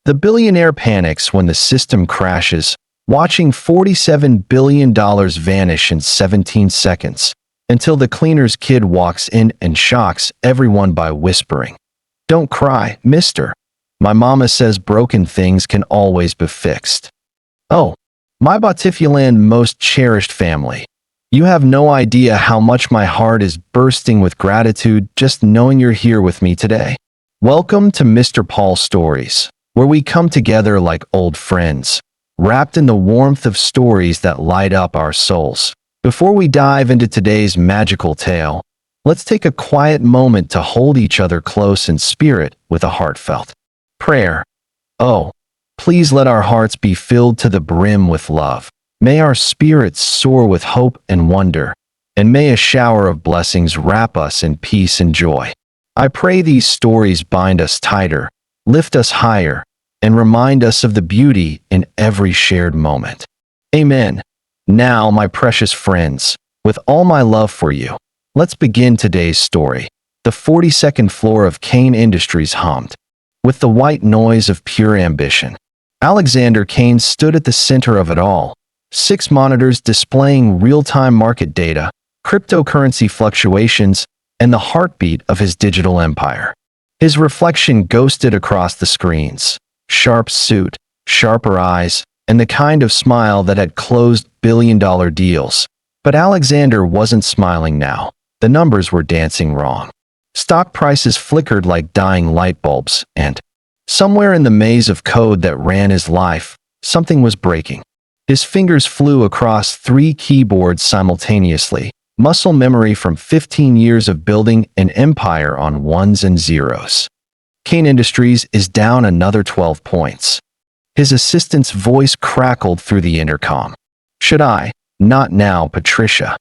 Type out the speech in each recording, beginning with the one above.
The billionaire panics when the system crashes, watching $47 billion vanish in 17 seconds, until the cleaner's kid walks in and shocks everyone by whispering, "Don't cry, mister. My mama says broken things can always be fixed." Oh, my Botifulan most cherished family. You have no idea how much my heart is bursting with gratitude just knowing you're here with me today. Welcome to Mr. Paul Stories, where we come together like old friends, wrapped in the warmth of stories that light up our souls. Before we dive into today's magical tale, let's take a quiet moment to hold each other close in spirit with a heartfelt prayer. Oh, please let our hearts be filled to the brim with love. May our spirits soar with hope and wonder, and may a shower of blessings wrap us in peace and joy. I pray these stories bind us tighter, lift us higher, and remind us of the beauty in every shared moment. Amen. Now, my precious friends, with all my love for you, let's begin today's story. The 42nd floor of Kane Industries hummed with the white noise of pure ambition. Alexander Kane stood at the center of it all, 6 monitors displaying real-time market data, cryptocurrency fluctuations, and the heartbeat of his digital empire. His reflection ghosted across the screens. Sharp suit, sharper eyes, and the kind of smile that had closed billion-dollar deals. But Alexander wasn't smiling now. The numbers were dancing wrong. Stock prices flickered like dying light bulbs, and somewhere in the maze of code that ran his life, something was breaking. His fingers flew across 3 keyboards simultaneously, muscle memory from 15 years of building an empire on ones and zeros. Kane Industries is down another 12 points. His assistant's voice crackled through the intercom. "Should I? Not now, Patricia."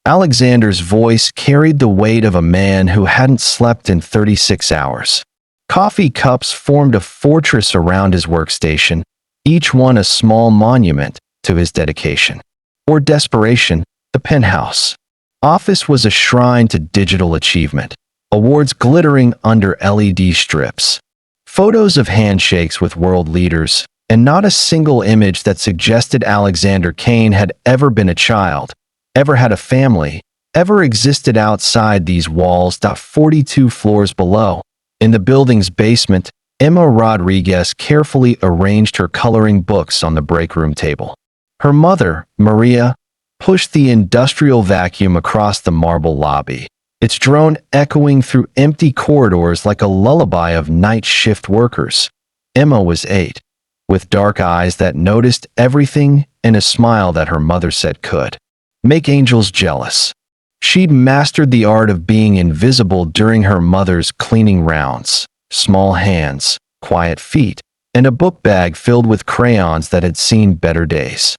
Alexander's voice carried the weight of a man who hadn't slept in 36 hours. Coffee cups formed a fortress around his workstation, each one a small monument to his dedication. Or desperation, the penthouse. Office was a shrine to digital achievement, awards glittering under LED strips. Photos of handshakes with world leaders, and not a single image that suggested Alexander Kane had ever been a child, ever had a family, ever existed outside these walls. 42 floors below, in the building's basement, Emma Rodriguez carefully arranged her coloring books on the break room table. Her mother, Maria, pushed the industrial vacuum across the marble lobby, its drone echoing through empty corridors like a lullaby of night shift workers. Emma was 8, with dark eyes that noticed everything and a smile that her mother said could make angels jealous. She'd mastered the art of being invisible during her mother's cleaning rounds. Small hands, quiet feet, and a book bag filled with crayons that had seen better days.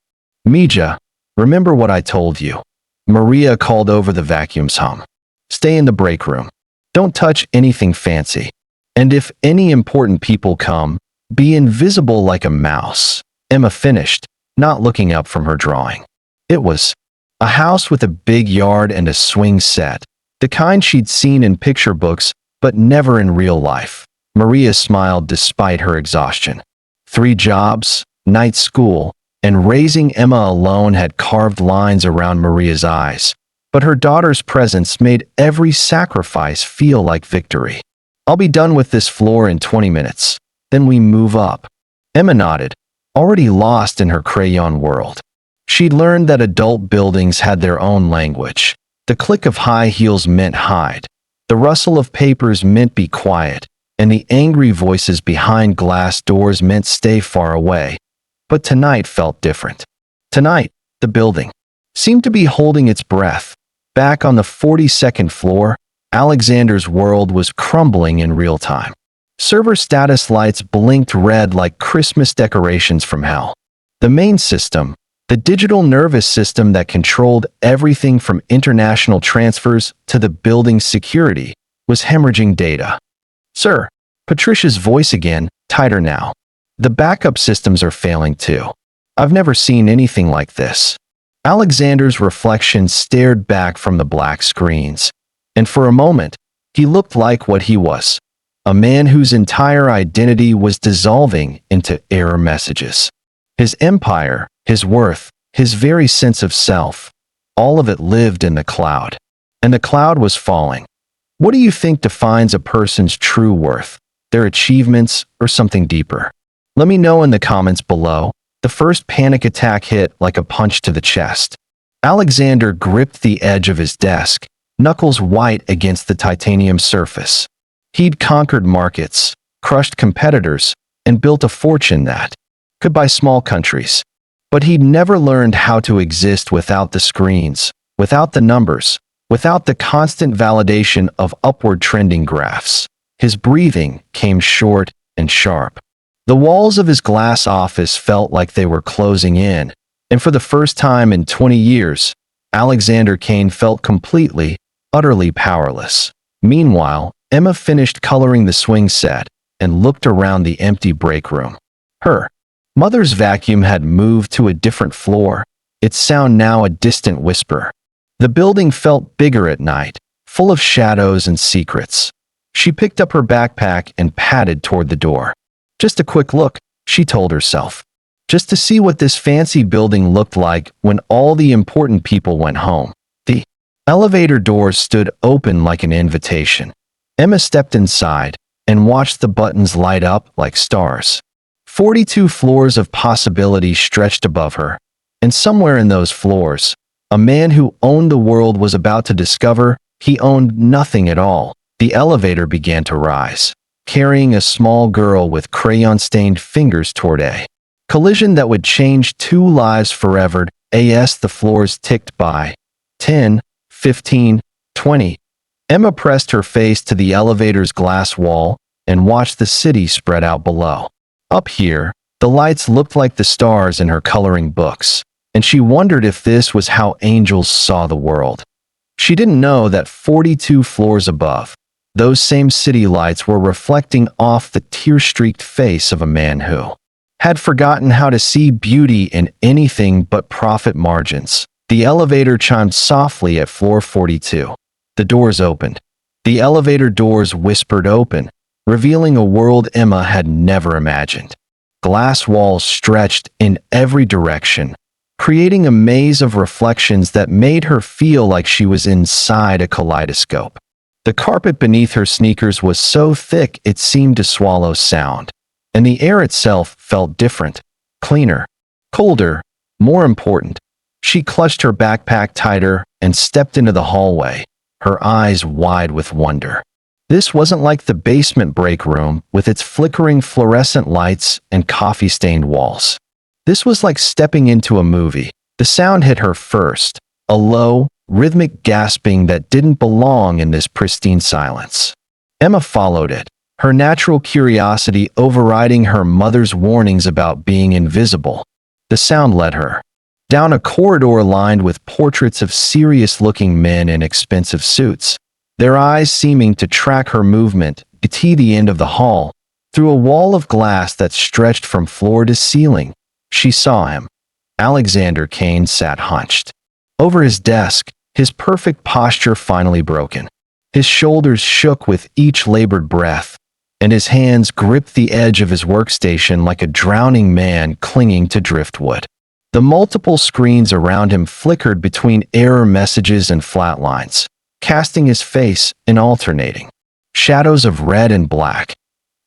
"Mija, remember what I told you," Maria called over the vacuum's hum. "Stay in the break room. Don't touch anything fancy. And if any important people come, be invisible like a mouse." Emma finished, not looking up from her drawing. It was a house with a big yard and a swing set, the kind she'd seen in picture books, but never in real life. Maria smiled despite her exhaustion. 3 jobs, night school, and raising Emma alone had carved lines around Maria's eyes, but her daughter's presence made every sacrifice feel like victory. "I'll be done with this floor in 20 minutes. Then we move up." Emma nodded, already lost in her crayon world. She'd learned that adult buildings had their own language. The click of high heels meant hide, the rustle of papers meant be quiet, and the angry voices behind glass doors meant stay far away. But tonight felt different. Tonight, the building seemed to be holding its breath. Back on the 42nd floor, Alexander's world was crumbling in real time. Server status lights blinked red like Christmas decorations from hell. The main system, the digital nervous system that controlled everything from international transfers to the building's security, was hemorrhaging data. "Sir," Patricia's voice again, tighter now. "The backup systems are failing too. I've never seen anything like this." Alexander's reflection stared back from the black screens, and for a moment, he looked like what he was, a man whose entire identity was dissolving into error messages. His empire, his worth, his very sense of self, all of it lived in the cloud. And the cloud was falling. What do you think defines a person's true worth? Their achievements or something deeper? Let me know in the comments below. The first panic attack hit like a punch to the chest. Alexander gripped the edge of his desk, knuckles white against the titanium surface. He'd conquered markets, crushed competitors, and built a fortune that could buy small countries. But he'd never learned how to exist without the screens, without the numbers, without the constant validation of upward trending graphs. His breathing came short and sharp. The walls of his glass office felt like they were closing in, and for the first time in 20 years, Alexander Kane felt completely, utterly powerless. Meanwhile, Emma finished coloring the swing set and looked around the empty break room. Her mother's vacuum had moved to a different floor, its sound now a distant whisper. The building felt bigger at night, full of shadows and secrets. She picked up her backpack and padded toward the door. Just a quick look, she told herself. Just to see what this fancy building looked like when all the important people went home. The elevator doors stood open like an invitation. Emma stepped inside and watched the buttons light up like stars. 42 floors of possibility stretched above her, and somewhere in those floors, a man who owned the world was about to discover he owned nothing at all. The elevator began to rise, carrying a small girl with crayon-stained fingers toward a collision that would change 2 lives forever. As the floors ticked by, 10, 15, 20. Emma pressed her face to the elevator's glass wall and watched the city spread out below. Up here, the lights looked like the stars in her coloring books, and she wondered if this was how angels saw the world. She didn't know that 42 floors above, those same city lights were reflecting off the tear-streaked face of a man who had forgotten how to see beauty in anything but profit margins. The elevator chimed softly at floor 42. The doors opened. The elevator doors whispered open, revealing a world Emma had never imagined. Glass walls stretched in every direction, creating a maze of reflections that made her feel like she was inside a kaleidoscope. The carpet beneath her sneakers was so thick it seemed to swallow sound, and the air itself felt different, cleaner, colder, more important. She clutched her backpack tighter and stepped into the hallway, her eyes wide with wonder. This wasn't like the basement break room with its flickering fluorescent lights and coffee-stained walls. This was like stepping into a movie. The sound hit her first, a low, rhythmic gasping that didn't belong in this pristine silence. Emma followed it, her natural curiosity overriding her mother's warnings about being invisible. The sound led her down a corridor lined with portraits of serious-looking men in expensive suits, their eyes seeming to track her movement to the end of the hall. Through a wall of glass that stretched from floor to ceiling, she saw him. Alexander Kane sat hunched over his desk, his perfect posture finally broken. His shoulders shook with each labored breath, and his hands gripped the edge of his workstation like a drowning man clinging to driftwood. The multiple screens around him flickered between error messages and flat lines, casting his face in alternating shadows of red and black.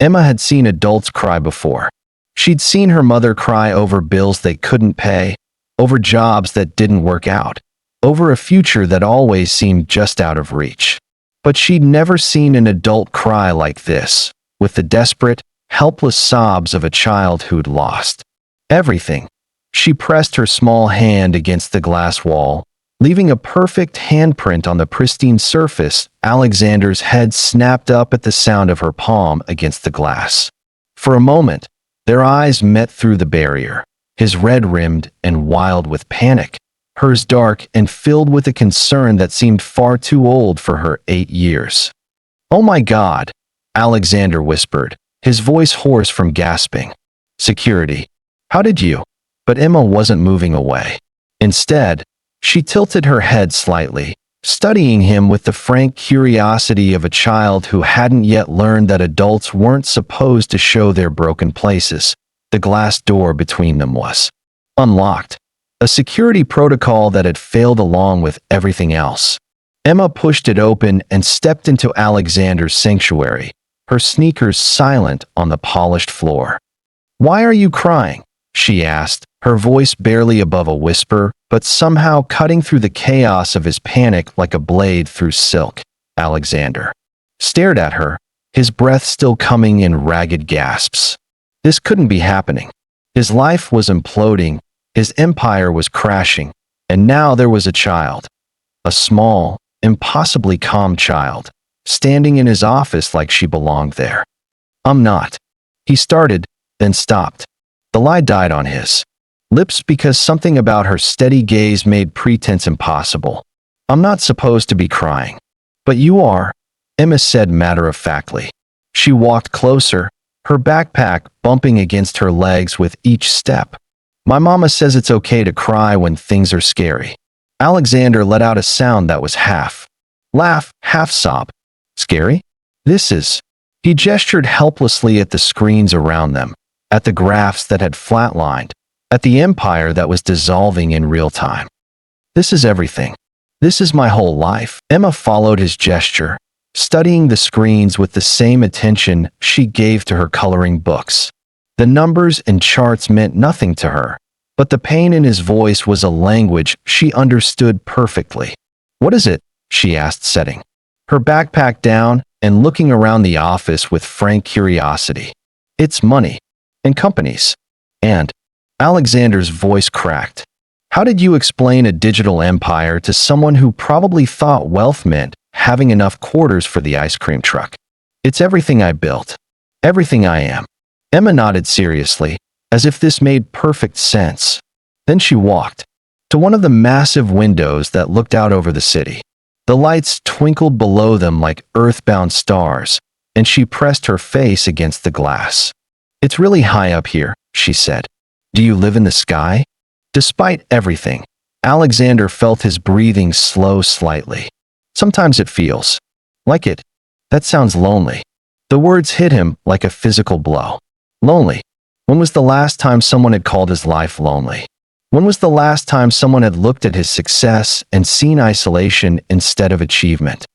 Emma had seen adults cry before. She'd seen her mother cry over bills they couldn't pay, over jobs that didn't work out, over a future that always seemed just out of reach. But she'd never seen an adult cry like this, with the desperate, helpless sobs of a child who'd lost everything. She pressed her small hand against the glass wall, leaving a perfect handprint on the pristine surface. Alexander's head snapped up at the sound of her palm against the glass. For a moment, their eyes met through the barrier, his red-rimmed and wild with panic, hers dark and filled with a concern that seemed far too old for her 8 years. "Oh my God," Alexander whispered, his voice hoarse from gasping. "Security. How did you?" But Emma wasn't moving away. Instead, she tilted her head slightly, studying him with the frank curiosity of a child who hadn't yet learned that adults weren't supposed to show their broken places. The glass door between them was unlocked, a security protocol that had failed along with everything else. Emma pushed it open and stepped into Alexander's sanctuary, her sneakers silent on the polished floor. "Why are you crying?" she asked, her voice barely above a whisper, but somehow cutting through the chaos of his panic like a blade through silk. Alexander stared at her, his breath still coming in ragged gasps. This couldn't be happening. His life was imploding, his empire was crashing, and now there was a child. A small, impossibly calm child, standing in his office like she belonged there. "I'm not." He started, then stopped. The lie died on his lips because something about her steady gaze made pretense impossible. "I'm not supposed to be crying." "But you are," Emma said matter-of-factly. She walked closer, her backpack bumping against her legs with each step. "My mama says it's okay to cry when things are scary." Alexander let out a sound that was half laugh, half sob. "Scary? This is..." He gestured helplessly at the screens around them, at the graphs that had flatlined, at the empire that was dissolving in real time. "This is everything. This is my whole life." Emma followed his gesture, studying the screens with the same attention she gave to her coloring books. The numbers and charts meant nothing to her, but the pain in his voice was a language she understood perfectly. "What is it?" she asked, setting her backpack down and looking around the office with frank curiosity. "It's money. And companies. And..." Alexander's voice cracked. "How did you explain a digital empire to someone who probably thought wealth meant having enough quarters for the ice cream truck?" "It's everything I built. Everything I am." Emma nodded seriously, as if this made perfect sense. Then she walked to one of the massive windows that looked out over the city. The lights twinkled below them like earthbound stars, and she pressed her face against the glass. "It's really high up here," she said. "Do you live in the sky?" Despite everything, Alexander felt his breathing slow slightly. "Sometimes it feels like it." "That sounds lonely." The words hit him like a physical blow. Lonely. When was the last time someone had called his life lonely? When was the last time someone had looked at his success and seen isolation instead of achievement?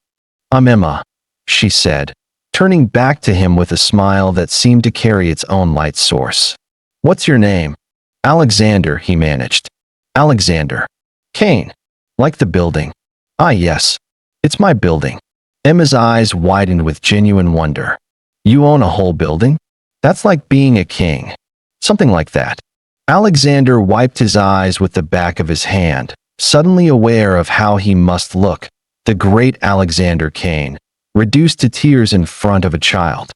"I'm Emma," she said, turning back to him with a smile that seemed to carry its own light source. "What's your name?" "Alexander," he managed. "Alexander. Kane. Like the building." "Ah, yes. It's my building." Emma's eyes widened with genuine wonder. "You own a whole building? That's like being a king." "Something like that." Alexander wiped his eyes with the back of his hand, suddenly aware of how he must look, the great Alexander Kane, reduced to tears in front of a child.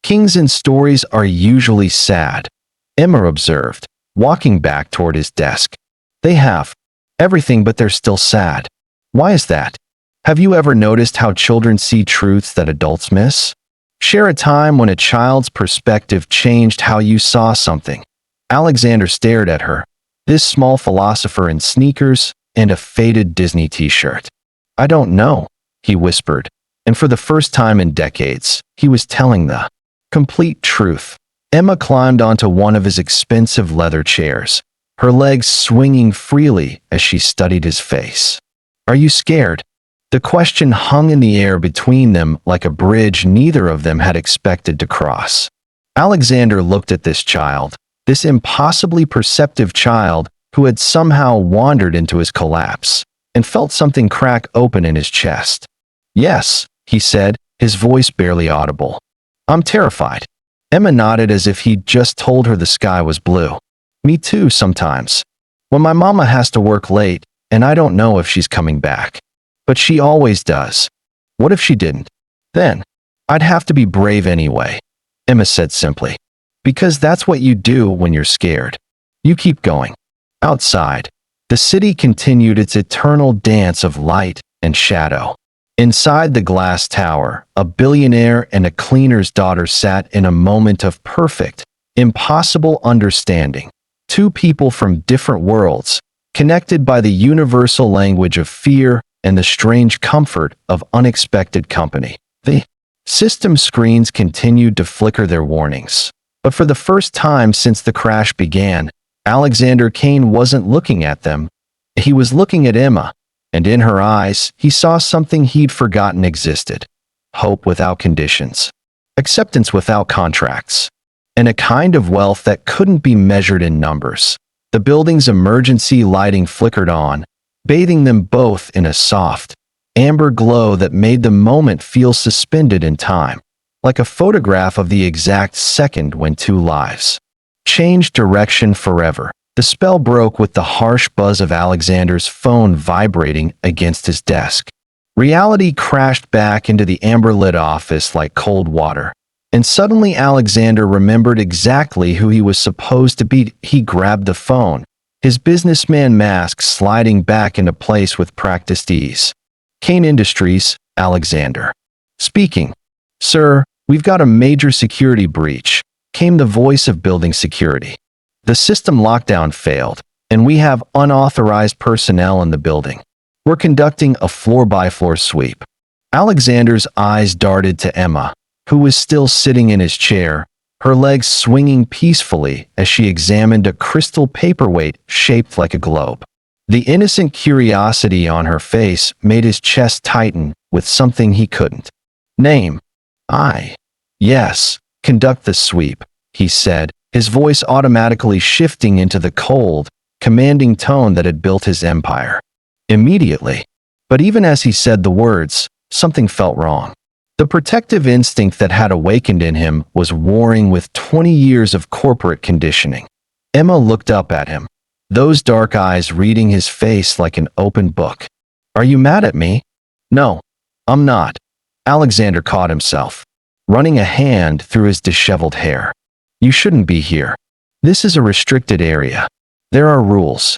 "Kings in stories are usually sad," Emma observed, walking back toward his desk. "They have everything, but they're still sad. Why is that? Have you ever noticed how children see truths that adults miss? Share a time when a child's perspective changed how you saw something." Alexander stared at her, this small philosopher in sneakers and a faded Disney t-shirt. "I don't know," he whispered, and for the first time in decades, he was telling the complete truth. Emma climbed onto one of his expensive leather chairs, her legs swinging freely as she studied his face. "Are you scared?" The question hung in the air between them like a bridge neither of them had expected to cross. Alexander looked at this child, this impossibly perceptive child who had somehow wandered into his collapse, and felt something crack open in his chest. "Yes," he said, his voice barely audible. "I'm terrified." Emma nodded as if he'd just told her the sky was blue. "Me too, sometimes. When my mama has to work late, and I don't know if she's coming back. But she always does. What if she didn't? Then, I'd have to be brave anyway," Emma said simply. "Because that's what you do when you're scared. You keep going." Outside, the city continued its eternal dance of light and shadow. Inside the glass tower, a billionaire and a cleaner's daughter sat in a moment of perfect, impossible understanding. Two people from different worlds, connected by the universal language of fear, and the strange comfort of unexpected company. The system screens continued to flicker their warnings. But for the first time since the crash began, Alexander Kane wasn't looking at them. He was looking at Emma, and in her eyes, he saw something he'd forgotten existed. Hope without conditions, acceptance without contracts, and a kind of wealth that couldn't be measured in numbers. The building's emergency lighting flickered on, bathing them both in a soft, amber glow that made the moment feel suspended in time, like a photograph of the exact second when two lives changed direction forever. The spell broke with the harsh buzz of Alexander's phone vibrating against his desk. Reality crashed back into the amber-lit office like cold water, and suddenly Alexander remembered exactly who he was supposed to be. He grabbed the phone, his businessman mask sliding back into place with practiced ease. Kane Industries, Alexander. Speaking. Sir, we've got a major security breach, came the voice of building security. The system lockdown failed, and we have unauthorized personnel in the building. We're conducting a floor-by-floor sweep. Alexander's eyes darted to Emma, who was still sitting in his chair, her legs swinging peacefully as she examined a crystal paperweight shaped like a globe. The innocent curiosity on her face made his chest tighten with something he couldn't name. Yes, conduct the sweep, he said, his voice automatically shifting into the cold, commanding tone that had built his empire. Immediately. But even as he said the words, something felt wrong. The protective instinct that had awakened in him was warring with 20 years of corporate conditioning. Emma looked up at him, those dark eyes reading his face like an open book. Are you mad at me? No, I'm not. Alexander caught himself, running a hand through his disheveled hair. You shouldn't be here. This is a restricted area. There are rules.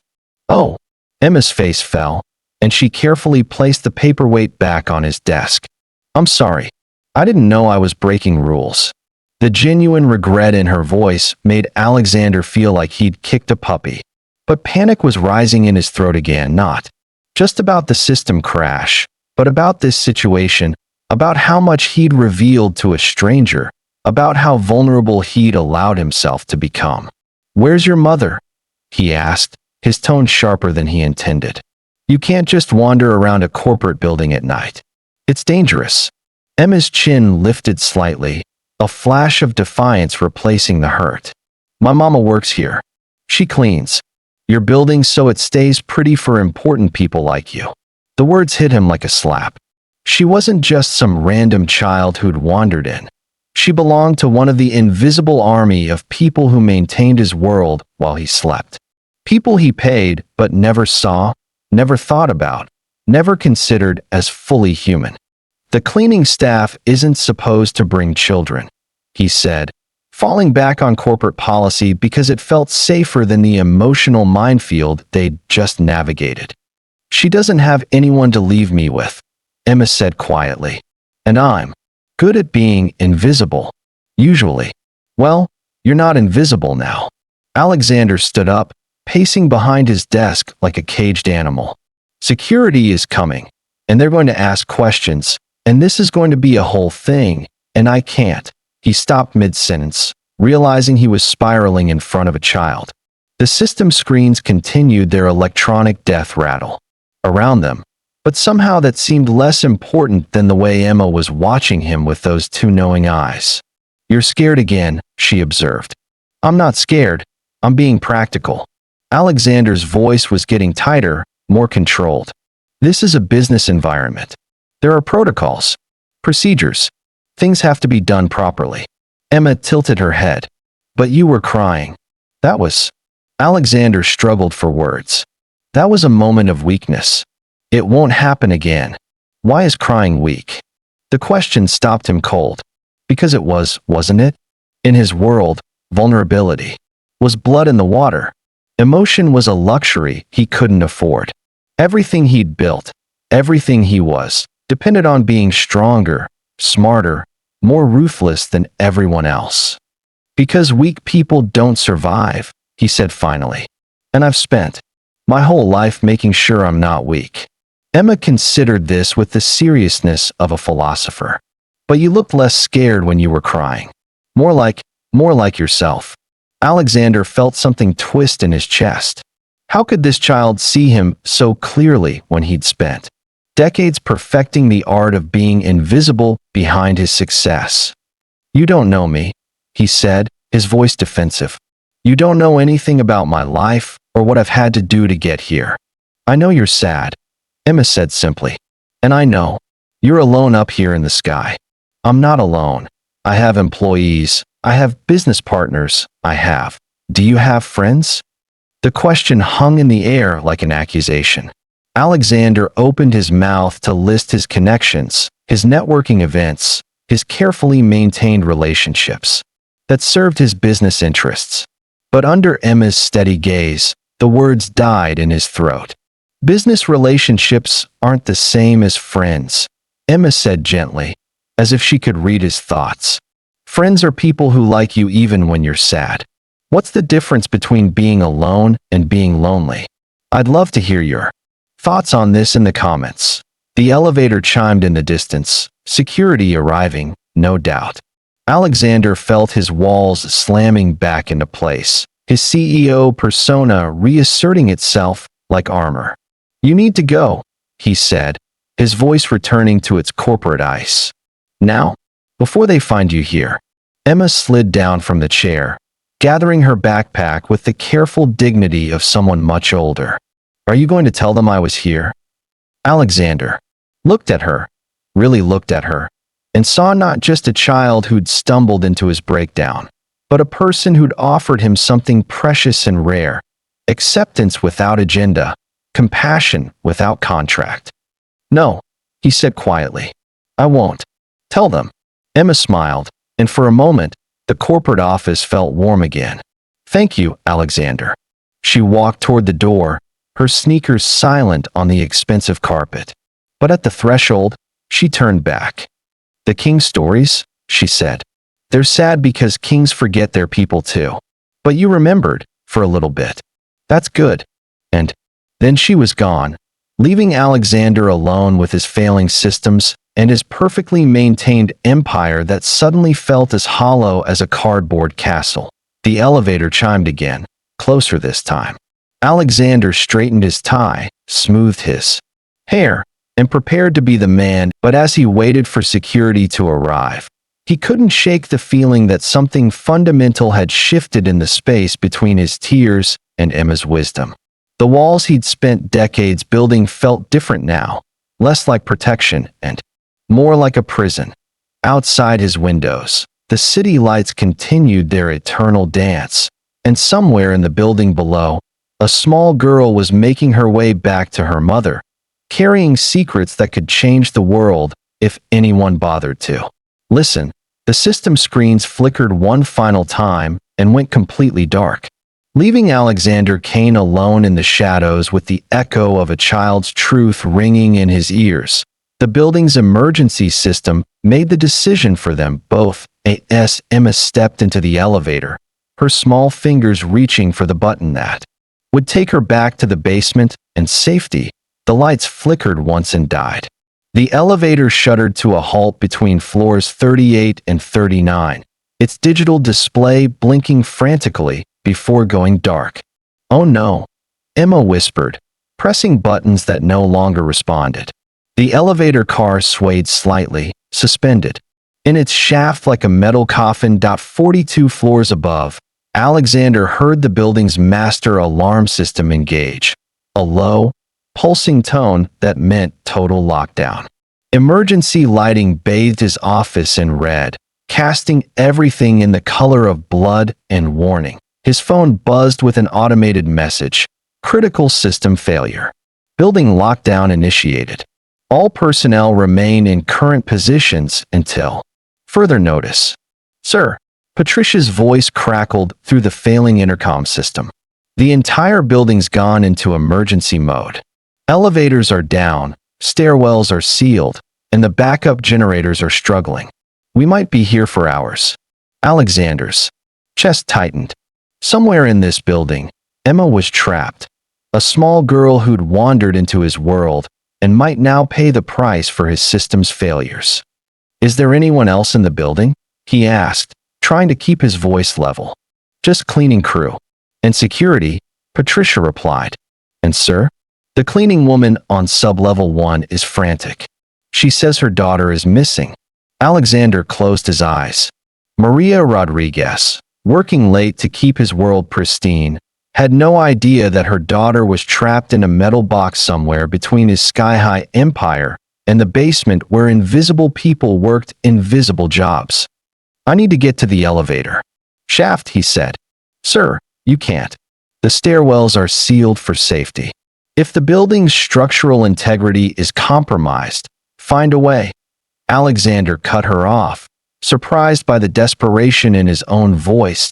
Oh. Emma's face fell, and she carefully placed the paperweight back on his desk. I'm sorry. I didn't know I was breaking rules. The genuine regret in her voice made Alexander feel like he'd kicked a puppy. But panic was rising in his throat again, not just about the system crash, but about this situation, about how much he'd revealed to a stranger, about how vulnerable he'd allowed himself to become. Where's your mother? He asked, his tone sharper than he intended. You can't just wander around a corporate building at night. It's dangerous. Emma's chin lifted slightly, a flash of defiance replacing the hurt. My mama works here. She cleans your building so it stays pretty for important people like you. The words hit him like a slap. She wasn't just some random child who'd wandered in. She belonged to one of the invisible army of people who maintained his world while he slept. People he paid but never saw, never thought about, never considered as fully human. The cleaning staff isn't supposed to bring children, he said, falling back on corporate policy because it felt safer than the emotional minefield they'd just navigated. She doesn't have anyone to leave me with, Emma said quietly. And I'm good at being invisible. Usually. Well, you're not invisible now. Alexander stood up, pacing behind his desk like a caged animal. Security is coming, and they're going to ask questions, and this is going to be a whole thing, and I can't. He stopped mid-sentence, realizing he was spiraling in front of a child. The system screens continued their electronic death rattle around them, but somehow that seemed less important than the way Emma was watching him with those two knowing eyes. You're scared again, she observed. I'm not scared. I'm being practical. Alexander's voice was getting tighter, more controlled. This is a business environment. There are protocols, procedures. Things have to be done properly. Emma tilted her head. But you were crying. That was... Alexander struggled for words. That was a moment of weakness. It won't happen again. Why is crying weak? The question stopped him cold. Because it was, wasn't it? In his world, vulnerability was blood in the water. Emotion was a luxury he couldn't afford. Everything he'd built, everything he was, depended on being stronger, smarter, more ruthless than everyone else. Because weak people don't survive, he said finally. And I've spent my whole life making sure I'm not weak. Emma considered this with the seriousness of a philosopher. But you looked less scared when you were crying. More like yourself. Alexander felt something twist in his chest. How could this child see him so clearly when he'd spent decades perfecting the art of being invisible behind his success? "You don't know me," he said, his voice defensive. "You don't know anything about my life or what I've had to do to get here." "I know you're sad," Emma said simply. "And I know you're alone up here in the sky." "I'm not alone. I have employees. I have business partners. I have. Do you have friends?" The question hung in the air like an accusation. Alexander opened his mouth to list his connections, his networking events, his carefully maintained relationships that served his business interests. But under Emma's steady gaze, the words died in his throat. "Business relationships aren't the same as friends," Emma said gently, as if she could read his thoughts. "Friends are people who like you even when you're sad. What's the difference between being alone and being lonely?" "I'd love to hear your thoughts on this in the comments." The elevator chimed in the distance, security arriving, no doubt. Alexander felt his walls slamming back into place, his CEO persona reasserting itself like armor. "You need to go," he said, his voice returning to its corporate ice. "Now? Before they find you here." Emma slid down from the chair, gathering her backpack with the careful dignity of someone much older. "Are you going to tell them I was here?" Alexander looked at her, really looked at her, and saw not just a child who'd stumbled into his breakdown, but a person who'd offered him something precious and rare: acceptance without agenda, compassion without contract. "No," he said quietly. "I won't tell them." Emma smiled, and for a moment, the corporate office felt warm again. "Thank you, Alexander." She walked toward the door, her sneakers silent on the expensive carpet. But at the threshold, she turned back. "The king stories," she said. "They're sad because kings forget their people too. But you remembered, for a little bit. That's good." And then she was gone, leaving Alexander alone with his failing systems and his perfectly maintained empire that suddenly felt as hollow as a cardboard castle. The elevator chimed again, closer this time. Alexander straightened his tie, smoothed his hair, and prepared to be the man, but as he waited for security to arrive, he couldn't shake the feeling that something fundamental had shifted in the space between his tears and Emma's wisdom. The walls he'd spent decades building felt different now, less like protection and more like a prison. Outside his windows, the city lights continued their eternal dance, and somewhere in the building below, a small girl was making her way back to her mother, carrying secrets that could change the world if anyone bothered to. Listen, the system screens flickered one final time and went completely dark, leaving Alexander Kane alone in the shadows with the echo of a child's truth ringing in his ears. The building's emergency system made the decision for them both. As Emma stepped into the elevator, her small fingers reaching for the button that would take her back to the basement and safety. The lights flickered once and died. The elevator shuddered to a halt between floors 38 and 39, its digital display blinking frantically before going dark. "Oh no," Emma whispered, pressing buttons that no longer responded. The elevator car swayed slightly, suspended in its shaft like a metal coffin. 42 floors above, Alexander heard the building's master alarm system engage, a low, pulsing tone that meant total lockdown. Emergency lighting bathed his office in red, casting everything in the color of blood and warning. His phone buzzed with an automated message: "Critical system failure. Building lockdown initiated. All personnel remain in current positions until further notice." "Sir," Patricia's voice crackled through the failing intercom system. "The entire building's gone into emergency mode. Elevators are down, stairwells are sealed, and the backup generators are struggling. We might be here for hours." Alexander's chest tightened. Somewhere in this building, Emma was trapped. A small girl who'd wandered into his world, and might now pay the price for his system's failures. "Is there anyone else in the building?" he asked, trying to keep his voice level. "Just cleaning crew and security," Patricia replied. "And sir?" "The cleaning woman on sub-level 1 is frantic. She says her daughter is missing." Alexander closed his eyes. Maria Rodriguez, working late to keep his world pristine, had no idea that her daughter was trapped in a metal box somewhere between his sky-high empire and the basement where invisible people worked invisible jobs. "I need to get to the elevator shaft," he said. "Sir, you can't. The stairwells are sealed for safety. If the building's structural integrity is compromised, find a way." Alexander cut her off, surprised by the desperation in his own voice.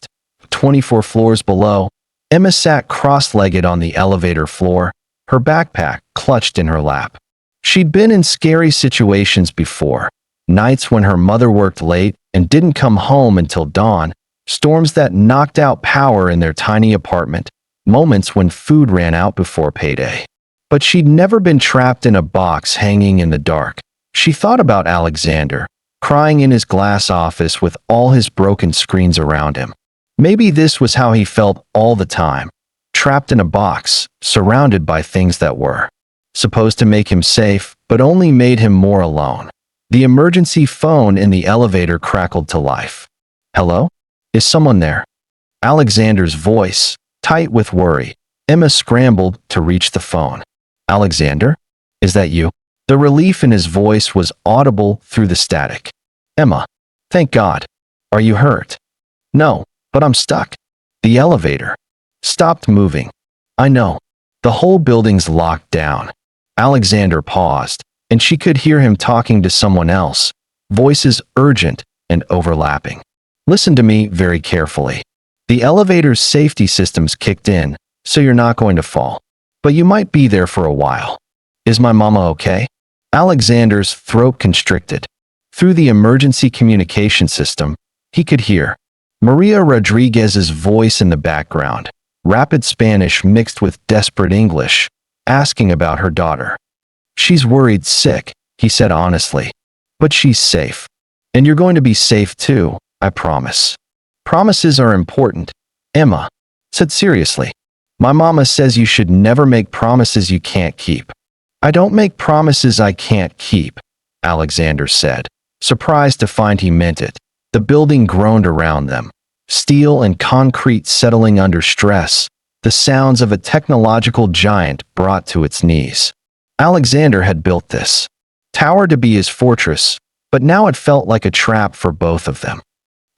24 floors below, Emma sat cross-legged on the elevator floor, her backpack clutched in her lap. She'd been in scary situations before, nights when her mother worked late and didn't come home until dawn, storms that knocked out power in their tiny apartment, moments when food ran out before payday. But she'd never been trapped in a box hanging in the dark. She thought about Alexander, crying in his glass office with all his broken screens around him. Maybe this was how he felt all the time, trapped in a box, surrounded by things that were supposed to make him safe, but only made him more alone. The emergency phone in the elevator crackled to life. "Hello? Is someone there?" Alexander's voice, tight with worry. Emma scrambled to reach the phone. "Alexander? Is that you?" The relief in his voice was audible through the static. "Emma. Thank God. Are you hurt?" "No, but I'm stuck. The elevator stopped moving." "I know. The whole building's locked down." Alexander paused, and she could hear him talking to someone else, voices urgent and overlapping. "Listen to me very carefully. The elevator's safety systems kicked in, so you're not going to fall. But you might be there for a while. Is my mama okay?" Alexander's throat constricted. Through the emergency communication system, he could hear Maria Rodriguez's voice in the background, rapid Spanish mixed with desperate English, asking about her daughter. "She's worried sick," he said honestly. "But she's safe. And you're going to be safe too, I promise." "Promises are important," Emma said seriously. "My mama says you should never make promises you can't keep." "I don't make promises I can't keep," Alexander said, surprised to find he meant it. The building groaned around them, steel and concrete settling under stress, the sounds of a technological giant brought to its knees. Alexander had built this tower to be his fortress, but now it felt like a trap for both of them.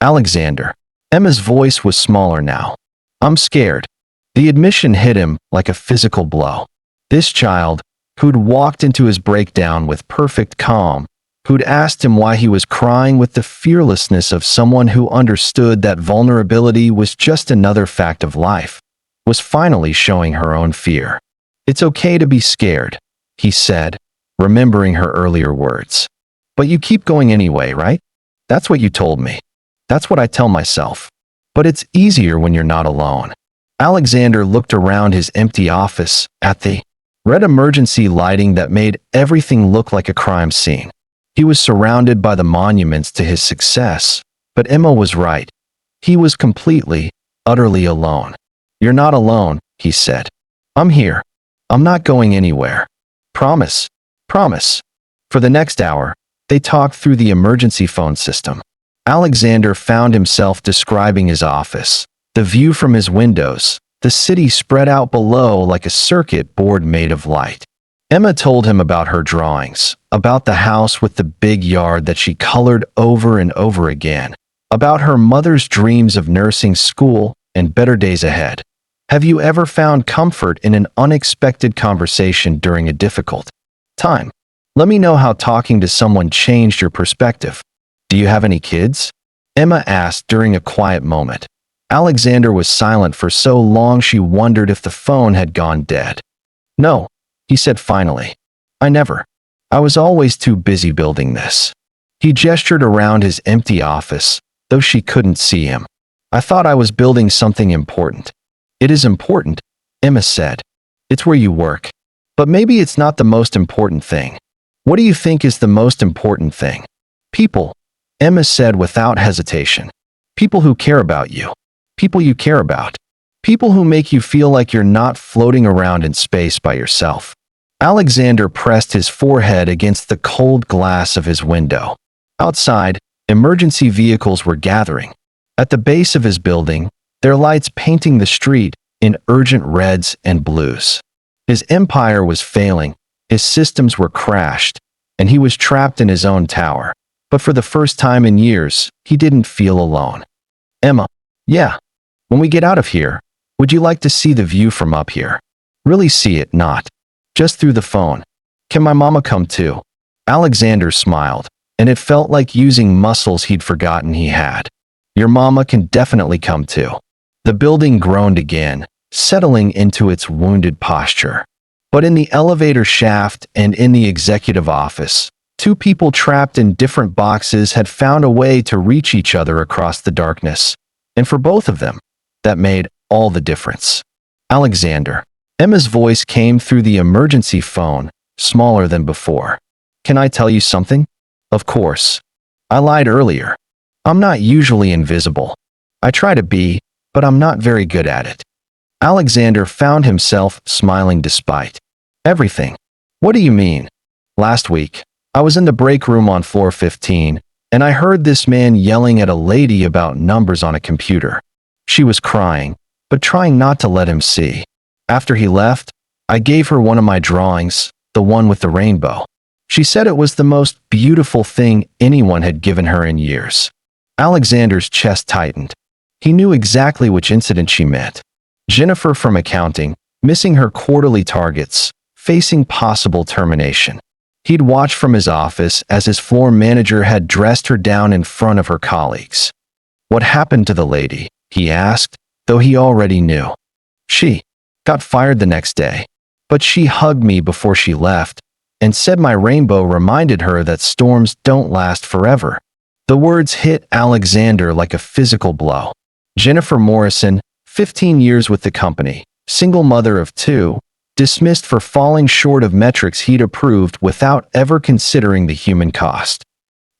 "Alexander." Emma's voice was smaller now. "I'm scared." The admission hit him like a physical blow. This child, who'd walked into his breakdown with perfect calm, who'd asked him why he was crying with the fearlessness of someone who understood that vulnerability was just another fact of life, was finally showing her own fear. "It's okay to be scared," he said, remembering her earlier words. "But you keep going anyway, right? That's what you told me. That's what I tell myself. But it's easier when you're not alone." Alexander looked around his empty office at the red emergency lighting that made everything look like a crime scene. He was surrounded by the monuments to his success, but Emma was right. He was completely, utterly alone. "You're not alone," he said. "I'm here. I'm not going anywhere. Promise. Promise." For the next hour, they talked through the emergency phone system. Alexander found himself describing his office, the view from his windows, the city spread out below like a circuit board made of light. Emma told him about her drawings, about the house with the big yard that she colored over and over again, about her mother's dreams of nursing school and better days ahead. Have you ever found comfort in an unexpected conversation during a difficult time? Let me know how talking to someone changed your perspective. Do you have any kids? Emma asked during a quiet moment. Alexander was silent for so long she wondered if the phone had gone dead. No, he said finally. I never. I was always too busy building this. He gestured around his empty office, though she couldn't see him. I thought I was building something important. It is important, Emma said. It's where you work. But maybe it's not the most important thing. What do you think is the most important thing? People, Emma said without hesitation. People who care about you. People you care about. People who make you feel like you're not floating around in space by yourself. Alexander pressed his forehead against the cold glass of his window. Outside, emergency vehicles were gathering. At the base of his building, their lights painting the street in urgent reds and blues. His empire was failing, his systems were crashed, and he was trapped in his own tower. But for the first time in years, he didn't feel alone. Emma, yeah. When we get out of here, would you like to see the view from up here? Really see it, not just through the phone. Can my mama come too? Alexander smiled, and it felt like using muscles he'd forgotten he had. Your mama can definitely come too. The building groaned again, settling into its wounded posture. But in the elevator shaft and in the executive office, two people trapped in different boxes had found a way to reach each other across the darkness. And for both of them, that made all the difference. Alexander. Emma's voice came through the emergency phone, smaller than before. Can I tell you something? Of course. I lied earlier. I'm not usually invisible. I try to be, but I'm not very good at it. Alexander found himself smiling despite everything. What do you mean? Last week, I was in the break room on floor 15, and I heard this man yelling at a lady about numbers on a computer. She was crying, but trying not to let him see. After he left, I gave her one of my drawings, the one with the rainbow. She said it was the most beautiful thing anyone had given her in years. Alexander's chest tightened. He knew exactly which incident she meant. Jennifer from accounting, missing her quarterly targets, facing possible termination. He'd watched from his office as his floor manager had dressed her down in front of her colleagues. What happened to the lady? He asked, though he already knew. She got fired the next day, but she hugged me before she left and said my rainbow reminded her that storms don't last forever. The words hit Alexander like a physical blow. Jennifer Morrison, 15 years with the company, single mother of two, dismissed for falling short of metrics he'd approved without ever considering the human cost.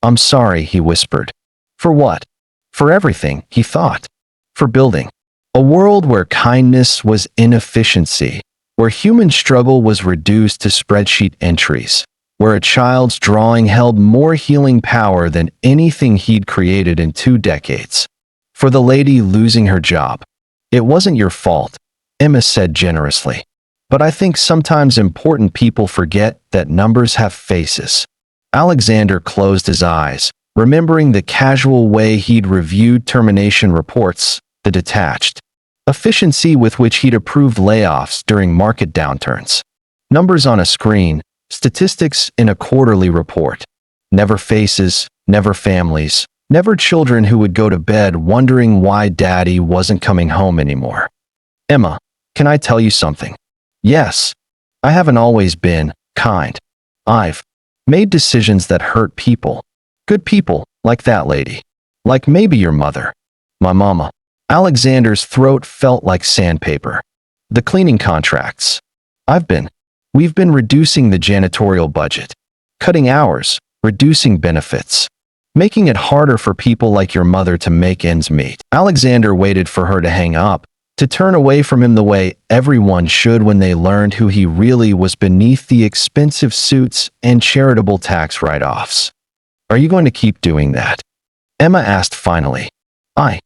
I'm sorry, he whispered. For what? For everything, he thought. For building a world where kindness was inefficiency, where human struggle was reduced to spreadsheet entries, where a child's drawing held more healing power than anything he'd created in 2 decades. For the lady losing her job. It wasn't your fault, Emma said generously. But I think sometimes important people forget that numbers have faces. Alexander closed his eyes, remembering the casual way he'd reviewed termination reports, the detached efficiency with which he'd approved layoffs during market downturns. Numbers on a screen, statistics in a quarterly report. Never faces, never families, never children who would go to bed wondering why daddy wasn't coming home anymore. Emma, can I tell you something? Yes. I haven't always been kind. I've made decisions that hurt people. Good people, like that lady. Like maybe your mother. My mama. Alexander's throat felt like sandpaper. The cleaning contracts. We've been reducing the janitorial budget. Cutting hours, reducing benefits. Making it harder for people like your mother to make ends meet. Alexander waited for her to hang up, to turn away from him the way everyone should when they learned who he really was beneath the expensive suits and charitable tax write-offs. Are you going to keep doing that? Emma asked finally. I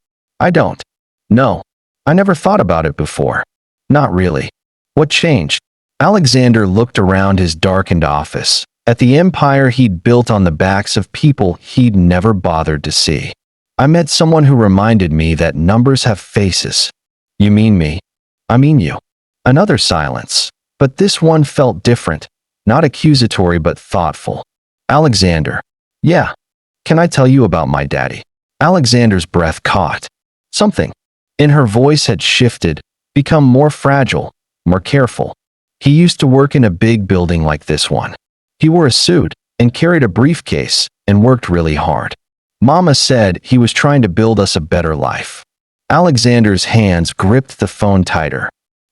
don't. No. I never thought about it before. Not really. What changed? Alexander looked around his darkened office, at the empire he'd built on the backs of people he'd never bothered to see. I met someone who reminded me that numbers have faces. You mean me? I mean you. Another silence, but this one felt different, not accusatory but thoughtful. Alexander. Yeah. Can I tell you about my daddy? Alexander's breath caught. Something in her voice had shifted, become more fragile, more careful. He used to work in a big building like this one. He wore a suit and carried a briefcase and worked really hard. Mama said he was trying to build us a better life. Alexander's hands gripped the phone tighter.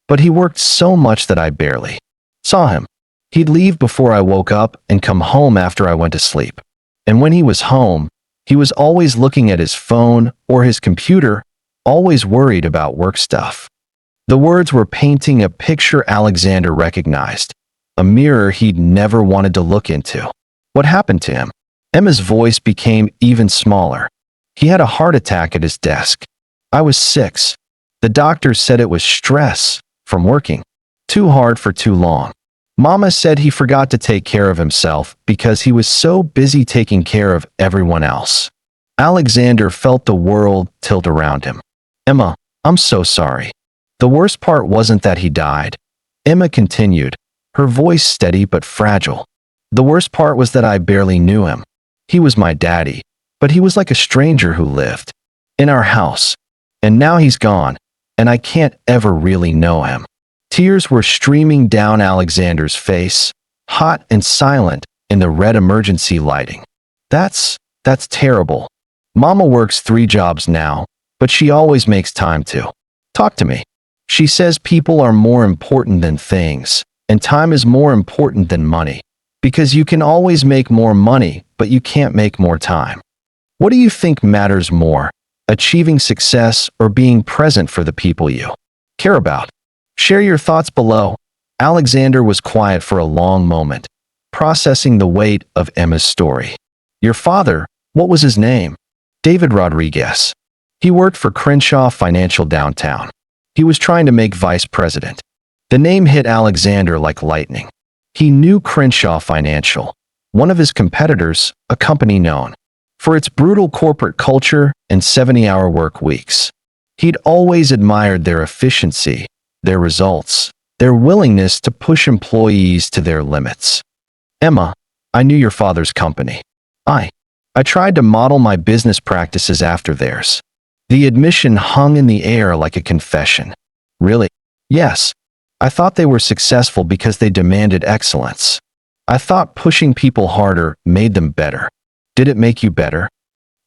But he worked so much that I barely Saw him. He'd leave before I woke up and come home after I went to sleep. And when he was home, he was always looking at his phone or his computer, always worried about work stuff. The words were painting a picture Alexander recognized, a mirror he'd never wanted to look into. What happened to him? Emma's voice became even smaller. He had a heart attack at his desk. I was 6. The doctor said it was stress from working too hard for too long. Mama said he forgot to take care of himself because he was so busy taking care of everyone else. Alexander felt the world tilt around him. Emma, I'm so sorry. The worst part wasn't that he died. Emma continued, her voice steady but fragile. The worst part was that I barely knew him. He was my daddy, but he was like a stranger who lived in our house. And now he's gone, and I can't ever really know him. Tears were streaming down Alexander's face, hot and silent in the red emergency lighting. That's terrible. Mama works 3 jobs now, but she always makes time to talk to me. She says people are more important than things, and time is more important than money, because you can always make more money, but you can't make more time. What do you think matters more, achieving success or being present for the people you care about? Share your thoughts below. Alexander was quiet for a long moment, processing the weight of Emma's story. Your father, what was his name? David Rodriguez. He worked for Crenshaw Financial downtown. He was trying to make vice president. The name hit Alexander like lightning. He knew Crenshaw Financial, one of his competitors, a company known for its brutal corporate culture and 70-hour work weeks. He'd always admired their efficiency, their results, their willingness to push employees to their limits. Emma, I knew your father's company. I tried to model my business practices after theirs. The admission hung in the air like a confession. Really? Yes. I thought they were successful because they demanded excellence. I thought pushing people harder made them better. Did it make you better?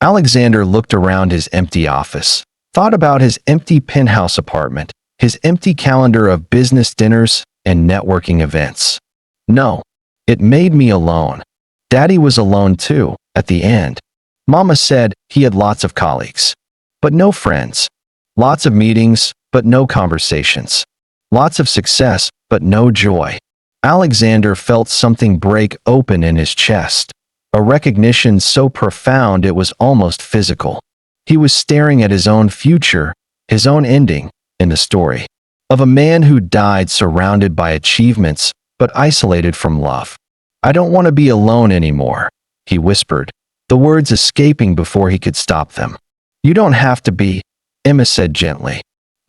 Alexander looked around his empty office, thought about his empty penthouse apartment, his empty calendar of business dinners and networking events. No, it made me alone. Daddy was alone too, at the end. Mama said he had lots of colleagues, but no friends. Lots of meetings, but no conversations. Lots of success, but no joy. Alexander felt something break open in his chest, a recognition so profound it was almost physical. He was staring at his own future, his own ending, in the story of a man who died surrounded by achievements, but isolated from love. I don't want to be alone anymore, he whispered, the words escaping before he could stop them. You don't have to be, Emma said gently.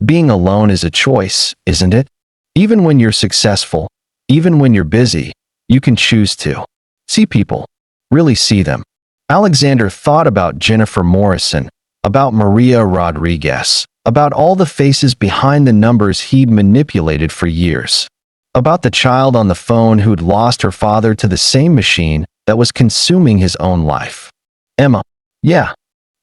Being alone is a choice, isn't it? Even when you're successful, even when you're busy, you can choose to see people, really see them. Alexander thought about Jennifer Morrison, about Maria Rodriguez, about all the faces behind the numbers he'd manipulated for years, about the child on the phone who'd lost her father to the same machine that was consuming his own life. Emma, yeah,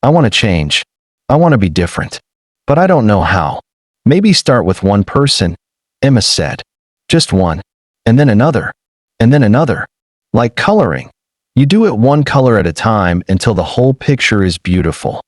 I want to change. I want to be different. But I don't know how. Maybe start with one person, Emma said. Just one. And then another. And then another. Like coloring. You do it one color at a time until the whole picture is beautiful.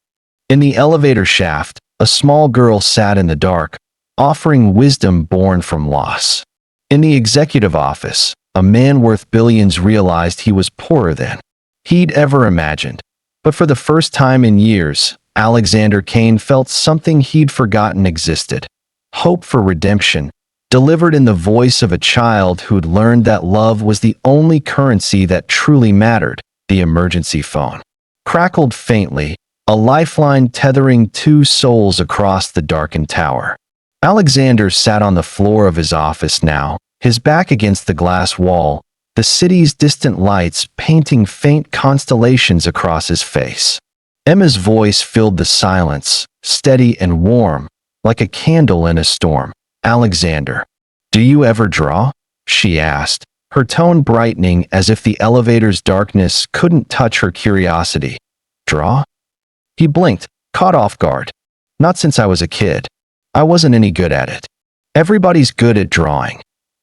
In the elevator shaft, a small girl sat in the dark, offering wisdom born from loss. In the executive office, a man worth billions realized he was poorer than he'd ever imagined. But for the first time in years, Alexander Kane felt something he'd forgotten existed. Hope for redemption, delivered in the voice of a child who'd learned that love was the only currency that truly mattered. The emergency phone crackled faintly, a lifeline tethering 2 souls across the darkened tower. Alexander sat on the floor of his office now, his back against the glass wall, the city's distant lights painting faint constellations across his face. Emma's voice filled the silence, steady and warm, like a candle in a storm. Alexander, do you ever draw? She asked, her tone brightening as if the elevator's darkness couldn't touch her curiosity. Draw? He blinked, caught off guard. Not since I was a kid. I wasn't any good at it. Everybody's good at drawing.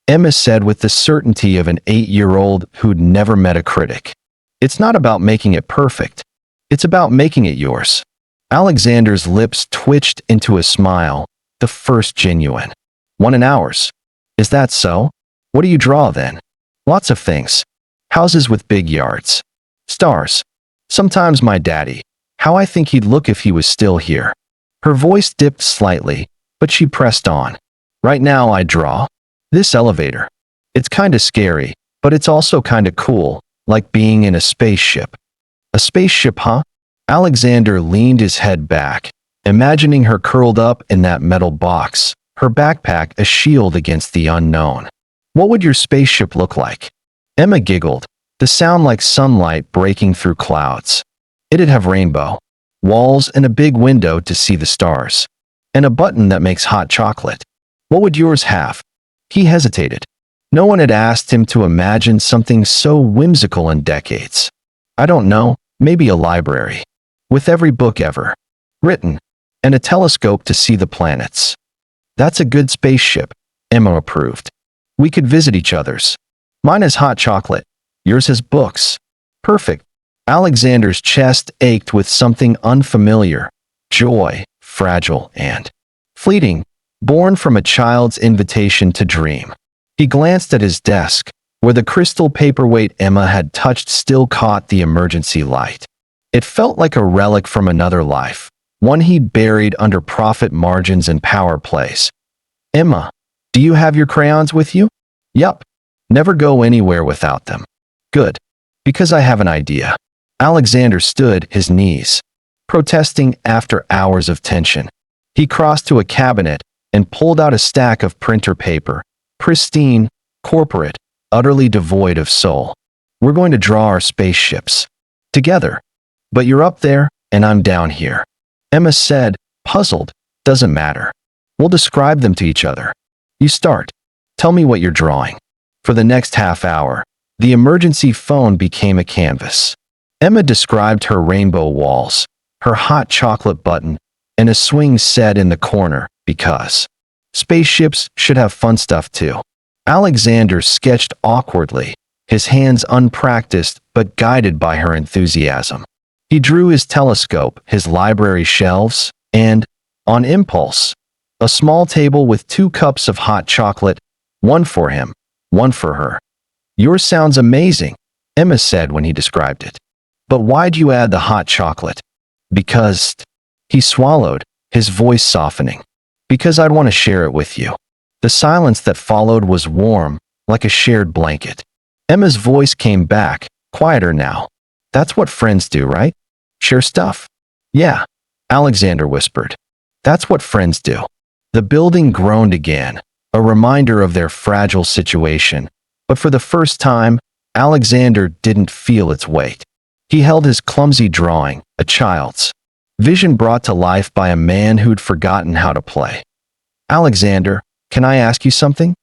Emma said with the certainty of an 8-year-old who'd never met a critic. It's not about making it perfect. It's about making it yours. Alexander's lips twitched into a smile, the first genuine. 1 in ours. Is that so? What do you draw then? Lots of things. Houses with big yards. Stars. Sometimes my daddy. How I think he'd look if he was still here. Her voice dipped slightly, but she pressed on. Right now I draw this elevator. It's kinda scary, but it's also kinda cool, like being in a spaceship. A spaceship, huh? Alexander leaned his head back, imagining her curled up in that metal box, her backpack a shield against the unknown. What would your spaceship look like? Emma giggled, the sound like sunlight breaking through clouds. It'd have rainbow, walls and a big window to see the stars, and a button that makes hot chocolate. What would yours have? He hesitated. No one had asked him to imagine something so whimsical in decades. I don't know, maybe a library. With every book ever written, and a telescope to see the planets. That's a good spaceship, Emma approved. We could visit each other's. Mine has hot chocolate, yours has books. Perfect. Alexander's chest ached with something unfamiliar, joy, fragile and fleeting, born from a child's invitation to dream. He glanced at his desk, where the crystal paperweight Emma had touched still caught the emergency light. It felt like a relic from another life, one he'd buried under profit margins and power plays. Emma, do you have your crayons with you? Yup. Never go anywhere without them. Good. Because I have an idea. Alexander stood, his knees protesting after hours of tension. He crossed to a cabinet and pulled out a stack of printer paper, pristine, corporate, utterly devoid of soul. We're going to draw our spaceships. Together. But you're up there, and I'm down here. Emma said, puzzled. Doesn't matter. We'll describe them to each other. You start. Tell me what you're drawing. For the next half hour, the emergency phone became a canvas. Emma described her rainbow walls, her hot chocolate button, and a swing set in the corner, because spaceships should have fun stuff too. Alexander sketched awkwardly, his hands unpracticed but guided by her enthusiasm. He drew his telescope, his library shelves, and, on impulse, a small table with 2 cups of hot chocolate, one for him, one for her. Yours sounds amazing, Emma said when he described it. But why'd you add the hot chocolate? Because, he swallowed, his voice softening. Because I'd want to share it with you. The silence that followed was warm, like a shared blanket. Emma's voice came back, quieter now. That's what friends do, right? Share stuff. Yeah, Alexander whispered. That's what friends do. The building groaned again, a reminder of their fragile situation. But for the first time, Alexander didn't feel its weight. He held his clumsy drawing, a child's, vision brought to life by a man who'd forgotten how to play. Alexander, can I ask you something?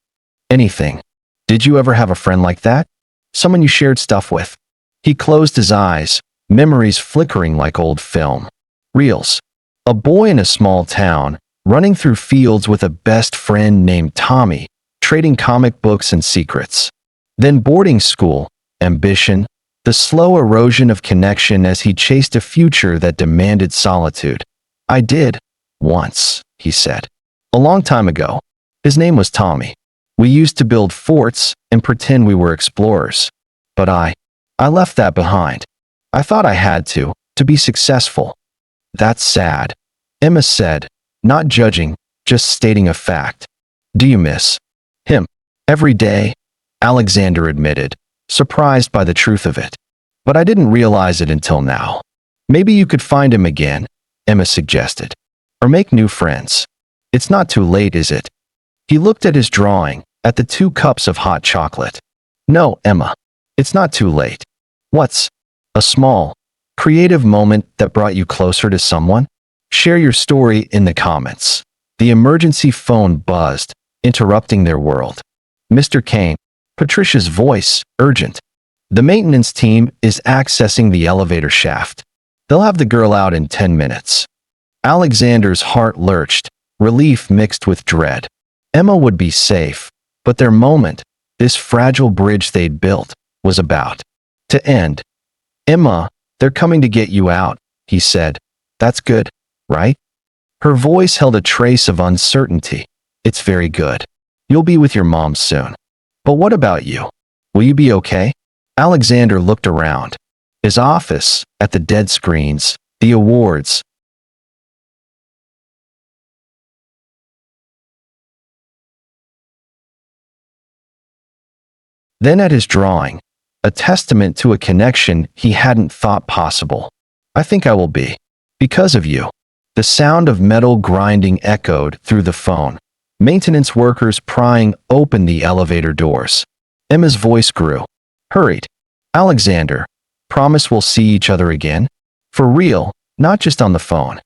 Anything. Did you ever have a friend like that? Someone you shared stuff with? He closed his eyes, memories flickering like old film. Reels. A boy in a small town, running through fields with a best friend named Tommy, trading comic books and secrets. Then boarding school, ambition, the slow erosion of connection as he chased a future that demanded solitude. I did. Once, he said. A long time ago. His name was Tommy. We used to build forts and pretend we were explorers. But I left that behind. I thought I had to be successful. That's sad, Emma said, not judging, just stating a fact. Do you miss him? Every day, Alexander admitted, surprised by the truth of it. But I didn't realize it until now. Maybe you could find him again, Emma suggested. Or make new friends. It's not too late, is it? He looked at his drawing, at the 2 cups of hot chocolate. No, Emma. It's not too late. What's a small, creative moment that brought you closer to someone? Share your story in the comments. The emergency phone buzzed, interrupting their world. Mr. Kane, Patricia's voice, urgent. The maintenance team is accessing the elevator shaft. They'll have the girl out in 10 minutes. Alexander's heart lurched, relief mixed with dread. Emma would be safe, But their moment, this fragile bridge they'd built, was about to end. "Emma, they're coming to get you out," he said. "That's good, right?" Her voice held a trace of uncertainty. "It's very good. You'll be with your mom soon. But what about you? Will you be okay?" Alexander looked around. His office, at the dead screens, the awards. Then at his drawing, a testament to a connection he hadn't thought possible. "I think I will be. Because of you." The sound of metal grinding echoed through the phone. Maintenance workers prying open the elevator doors. Emma's voice grew. Hurried. "Alexander, promise we'll see each other again? For real, not just on the phone."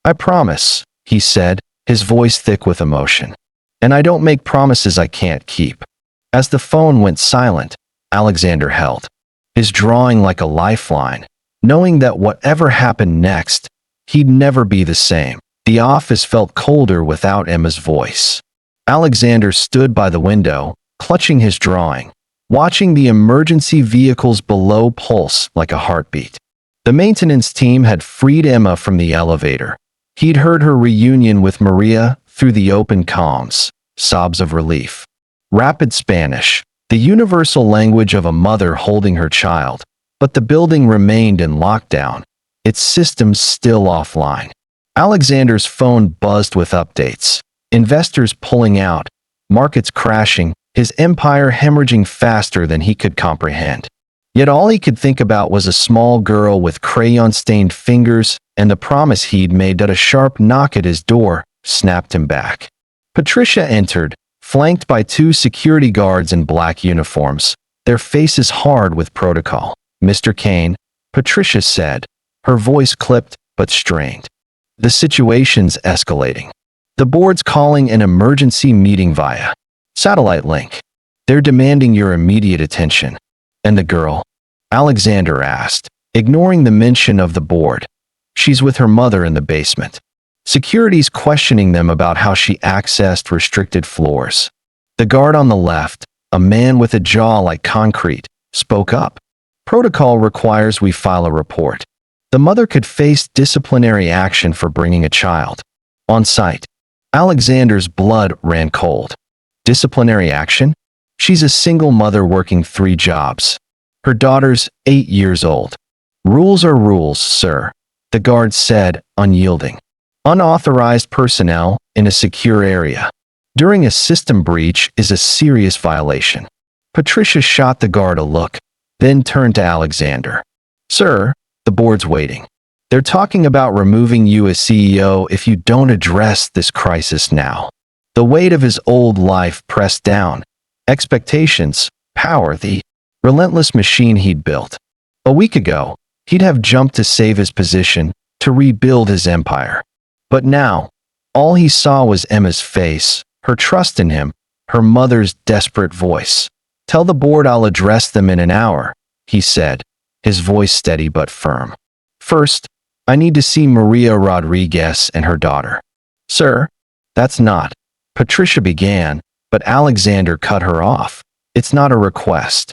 "I promise," he said, his voice thick with emotion. "And I don't make promises I can't keep." As the phone went silent, Alexander held his drawing like a lifeline, knowing that whatever happened next, he'd never be the same. The office felt colder without Emma's voice. Alexander stood by the window, clutching his drawing, watching the emergency vehicles below pulse like a heartbeat. The maintenance team had freed Emma from the elevator. He'd heard her reunion with Maria through the open comms, sobs of relief. Rapid Spanish, the universal language of a mother holding her child, but the building remained in lockdown, its systems still offline. Alexander's phone buzzed with updates. Investors pulling out, markets crashing, his empire hemorrhaging faster than he could comprehend. Yet all he could think about was a small girl with crayon-stained fingers and the promise he'd made that a sharp knock at his door snapped him back. Patricia entered, flanked by two security guards in black uniforms, their faces hard with protocol. "Mr. Kane," Patricia said, her voice clipped but strained. "The situation's escalating. The board's calling an emergency meeting via satellite link. They're demanding your immediate attention." "And the girl?" Alexander asked, ignoring the mention of the board. "She's with her mother in the basement. Security's questioning them about how she accessed restricted floors." The guard on the left, a man with a jaw like concrete, spoke up. "Protocol requires we file a report. The mother could face disciplinary action for bringing a child on site." Alexander's blood ran cold. Disciplinary action? She's a single mother working 3 jobs. Her daughter's 8 years old. "Rules are rules, sir," the guard said, unyielding. "Unauthorized personnel in a secure area during a system breach is a serious violation." Patricia shot the guard a look, then turned to Alexander. "Sir, the board's waiting. They're talking about removing you as CEO if you don't address this crisis now." The weight of his old life pressed down. Expectations, power, the relentless machine he'd built. A week ago, he'd have jumped to save his position, to rebuild his empire. But now, all he saw was Emma's face, her trust in him, her mother's desperate voice. "Tell the board I'll address them in an hour," he said, his voice steady but firm. "First, I need to see Maria Rodriguez and her daughter." "Sir, that's not," Patricia began, but Alexander cut her off. "It's not a request."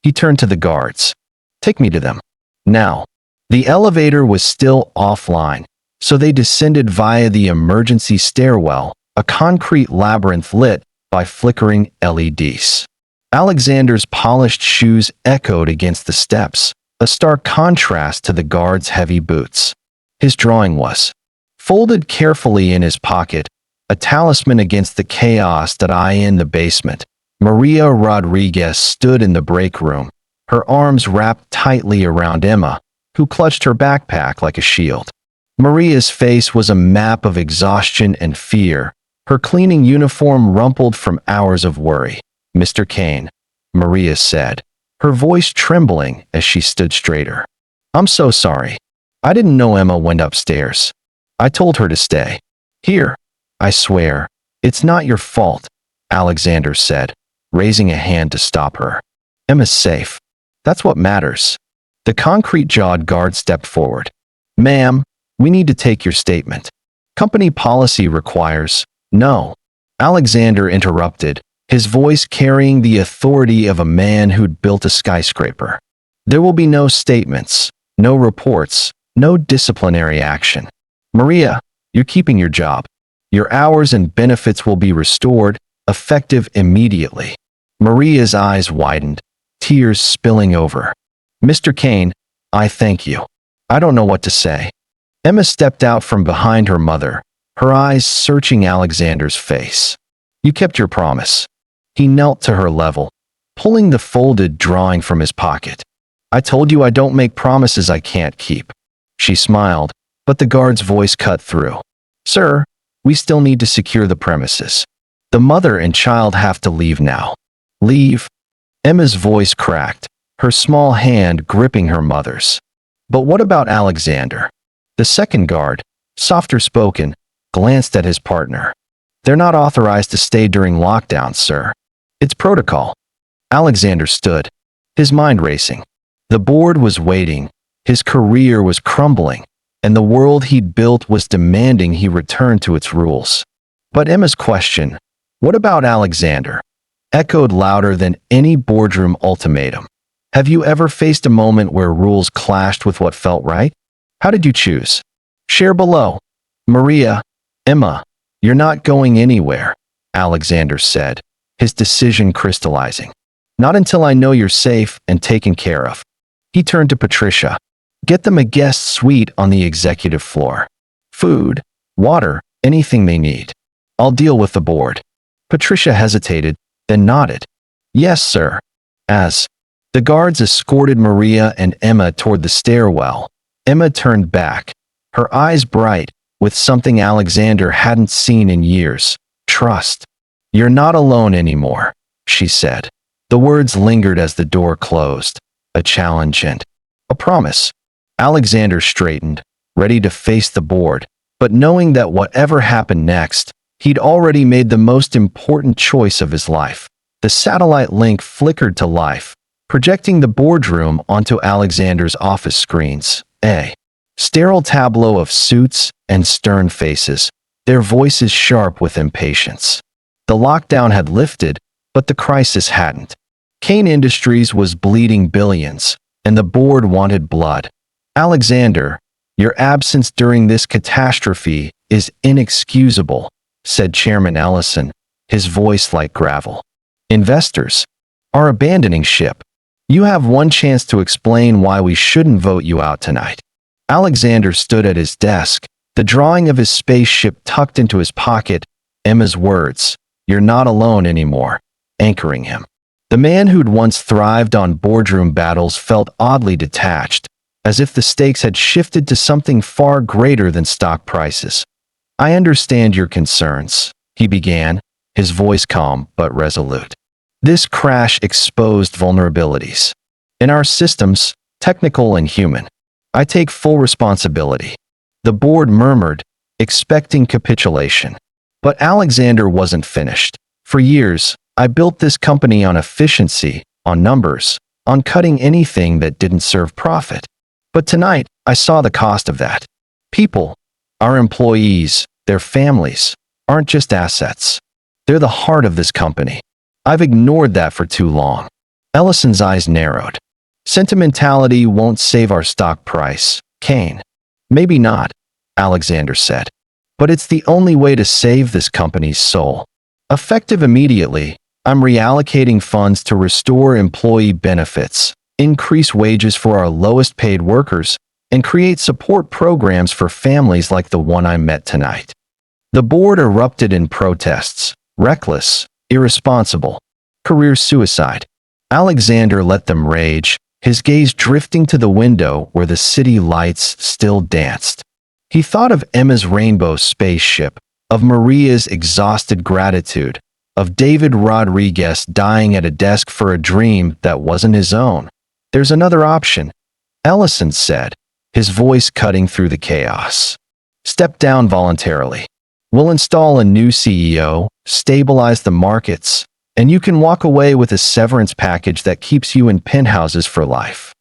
He turned to the guards. "Take me to them. Now." The elevator was still offline, so they descended via the emergency stairwell, a concrete labyrinth lit by flickering LEDs. Alexander's polished shoes echoed against the steps, a stark contrast to the guard's heavy boots. His drawing was folded carefully in his pocket, a talisman against the chaos that lay in the basement. Maria Rodriguez stood in the break room, her arms wrapped tightly around Emma, who clutched her backpack like a shield. Maria's face was a map of exhaustion and fear, her cleaning uniform rumpled from hours of worry. "Mr. Kane," Maria said, her voice trembling as she stood straighter. "I'm so sorry. I didn't know Emma went upstairs. I told her to stay here. I swear, it's not your fault," Alexander said, raising a hand to stop her. "Emma's safe. That's what matters." The concrete-jawed guard stepped forward. "Ma'am, we need to take your statement. Company policy requires—" "No," Alexander interrupted, his voice carrying the authority of a man who'd built a skyscraper. There will be no statements, no reports, no disciplinary action. Maria, you're keeping your job. Your hours and benefits will be restored, effective immediately. Maria's eyes widened, tears spilling over. Mr. Kane, I thank you. I don't know what to say. Emma stepped out from behind her mother, her eyes searching Alexander's face. You kept your promise. He knelt to her level, pulling the folded drawing from his pocket. I told you I don't make promises I can't keep. She smiled, but the guard's voice cut through. Sir, we still need to secure the premises. The mother and child have to leave now. Leave? Emma's voice cracked, her small hand gripping her mother's. But what about Alexander? The second guard, softer spoken, glanced at his partner. They're not authorized to stay during lockdown, sir. It's protocol. Alexander stood, his mind racing. The board was waiting, his career was crumbling, and the world he'd built was demanding he return to its rules. But Emma's question, what about Alexander, echoed louder than any boardroom ultimatum. Have you ever faced a moment where rules clashed with what felt right? How did you choose? Share below. Maria, Emma, you're not going anywhere, Alexander said, his decision crystallizing. Not until I know you're safe and taken care of. He turned to Patricia. Get them a guest suite on the executive floor. Food, water, anything they need. I'll deal with the board. Patricia hesitated, then nodded. Yes, sir. As the guards escorted Maria and Emma toward the stairwell, Emma turned back, her eyes bright, with something Alexander hadn't seen in years. Trust. You're not alone anymore, she said. The words lingered as the door closed. A challenge and a promise. Alexander straightened, ready to face the board, but knowing that whatever happened next, he'd already made the most important choice of his life. The satellite link flickered to life, projecting the boardroom onto Alexander's office screens. A sterile tableau of suits and stern faces, their voices sharp with impatience. The lockdown had lifted, but the crisis hadn't. Kane Industries was bleeding billions, and the board wanted blood. Alexander, your absence during this catastrophe is inexcusable, said Chairman Ellison, his voice like gravel. Investors are abandoning ship. You have one chance to explain why we shouldn't vote you out tonight. Alexander stood at his desk, the drawing of his spaceship tucked into his pocket, Emma's words, "You're not alone anymore," anchoring him. The man who'd once thrived on boardroom battles felt oddly detached, as if the stakes had shifted to something far greater than stock prices. I understand your concerns, he began, his voice calm but resolute. This crash exposed vulnerabilities in our systems, technical and human. I take full responsibility. The board murmured, expecting capitulation. But Alexander wasn't finished. For years, I built this company on efficiency, on numbers, on cutting anything that didn't serve profit. But tonight, I saw the cost of that. People, our employees, their families, aren't just assets. They're the heart of this company. I've ignored that for too long. Ellison's eyes narrowed. Sentimentality won't save our stock price, Kane. Maybe not, Alexander said. But it's the only way to save this company's soul. Effective immediately, I'm reallocating funds to restore employee benefits, increase wages for our lowest paid workers, and create support programs for families like the one I met tonight. The board erupted in protests, reckless, irresponsible, career suicide. Alexander let them rage, his gaze drifting to the window where the city lights still danced. He thought of Emma's rainbow spaceship, of Maria's exhausted gratitude, of David Rodriguez dying at a desk for a dream that wasn't his own. There's another option, Ellison said, his voice cutting through the chaos. Step down voluntarily. We'll install a new CEO, stabilize the markets, and you can walk away with a severance package that keeps you in penthouses for life.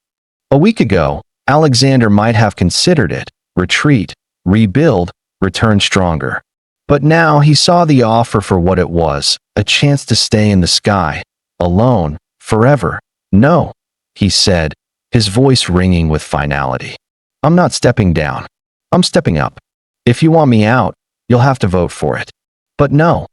A week ago, Alexander might have considered it, retreat, rebuild, return stronger. But now he saw the offer for what it was, A chance to stay in the sky, alone, forever. No, he said, his voice ringing with finality. I'm not stepping down. I'm stepping up. If you want me out, you'll have to vote for it. But no.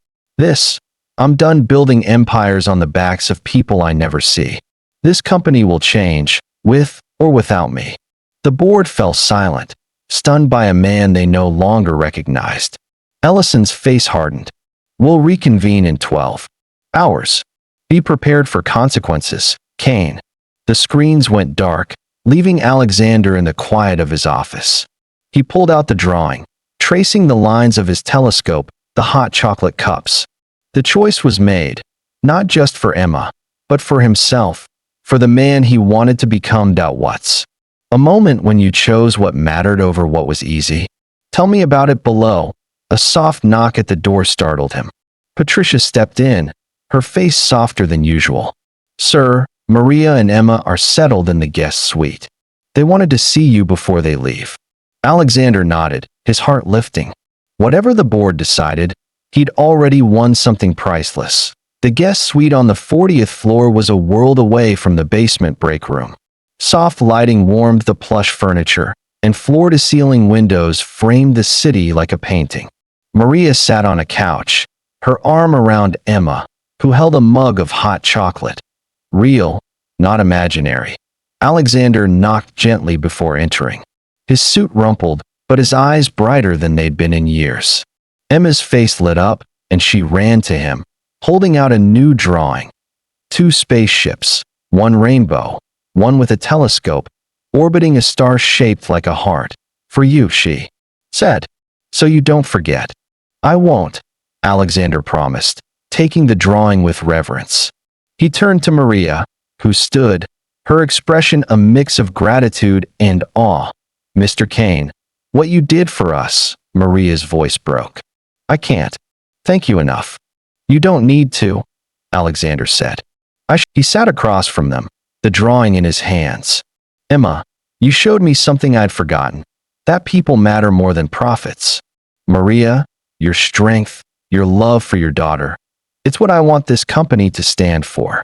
I'm done building empires on the backs of people I never see. This company will change, with or without me. The board fell silent, stunned by a man they no longer recognized. Ellison's face hardened. We'll reconvene in 12 hours. Be prepared for consequences, Kane. The screens went dark, leaving Alexander in the quiet of his office. He pulled out the drawing, tracing the lines of his telescope, the hot chocolate cups. The choice was made, not just for Emma, but for himself, for the man he wanted to become. What's a moment when you chose what mattered over what was easy? Tell me about it below. A soft knock at the door startled him. Patricia stepped in, her face softer than usual. Sir, Maria and Emma are settled in the guest suite. They wanted to see you before they leave. Alexander nodded, his heart lifting. Whatever the board decided, he'd already won something priceless. The guest suite on the 40th floor was a world away from the basement break room. Soft lighting warmed the plush furniture, and floor-to-ceiling windows framed the city like a painting. Maria sat on a couch, her arm around Emma, who held a mug of hot chocolate. Real, not imaginary. Alexander knocked gently before entering. His suit rumpled, but his eyes brighter than they'd been in years. Emma's face lit up, and she ran to him, holding out a new drawing. 2 spaceships, one rainbow, one with a telescope, orbiting a star shaped like a heart. For you, she said. So you don't forget. I won't, Alexander promised, taking the drawing with reverence. He turned to Maria, who stood, her expression a mix of gratitude and awe. Mr. Kane, what you did for us, Maria's voice broke. I can't thank you enough. You don't need to, Alexander said. He sat across from them, the drawing in his hands. Emma, you showed me something I'd forgotten. That people matter more than profits. Maria, your strength, your love for your daughter. It's what I want this company to stand for.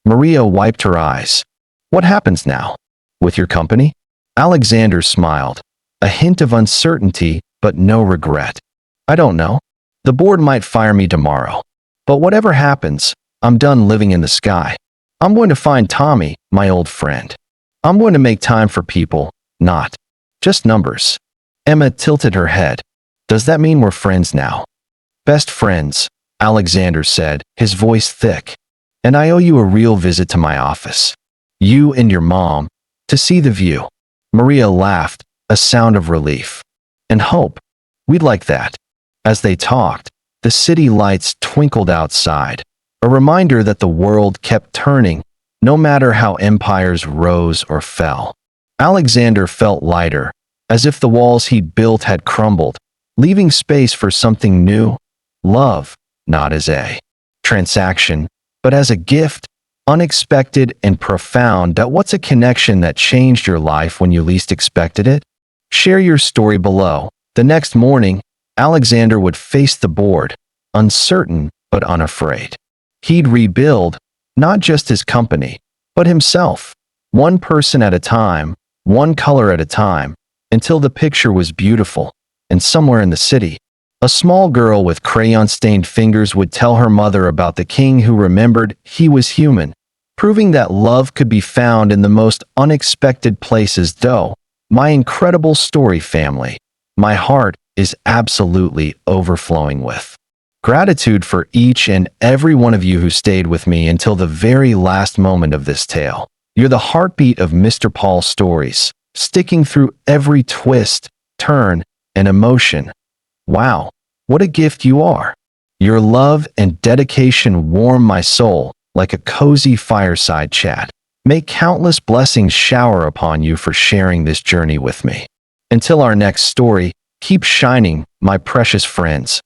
Maria wiped her eyes. What happens now? With your company? Alexander smiled, a hint of uncertainty, but no regret. I don't know. The board might fire me tomorrow. But whatever happens, I'm done living in the sky. I'm going to find Tommy, my old friend. I'm going to make time for people, not just numbers. Emma tilted her head. Does that mean we're friends now? Best friends, Alexander said, his voice thick. And I owe you a real visit to my office. You and your mom, to see the view. Maria laughed, a sound of relief. And hope. We'd like that. As they talked, the city lights twinkled outside, a reminder that the world kept turning, no matter how empires rose or fell. Alexander felt lighter, as if the walls he'd built had crumbled, leaving space for something new. Love, not as a transaction, but as a gift, unexpected and profound. What's a connection that changed your life when you least expected it? Share your story below. The next morning, Alexander would face the board, uncertain but unafraid. He'd rebuild, not just his company, but himself, one person at a time, one color at a time, until the picture was beautiful. And somewhere in the city, a small girl with crayon-stained fingers would tell her mother about the king who remembered he was human, proving that love could be found in the most unexpected places. My incredible story, family. My heart is absolutely overflowing with gratitude for each and every one of you who stayed with me until the very last moment of this tale. You're the heartbeat of Mr. Paul Stories, sticking through every twist, turn, and emotion. Wow, what a gift you are. Your love and dedication warm my soul like a cozy fireside chat. May countless blessings shower upon you for sharing this journey with me. Until our next story, keep shining, my precious friends.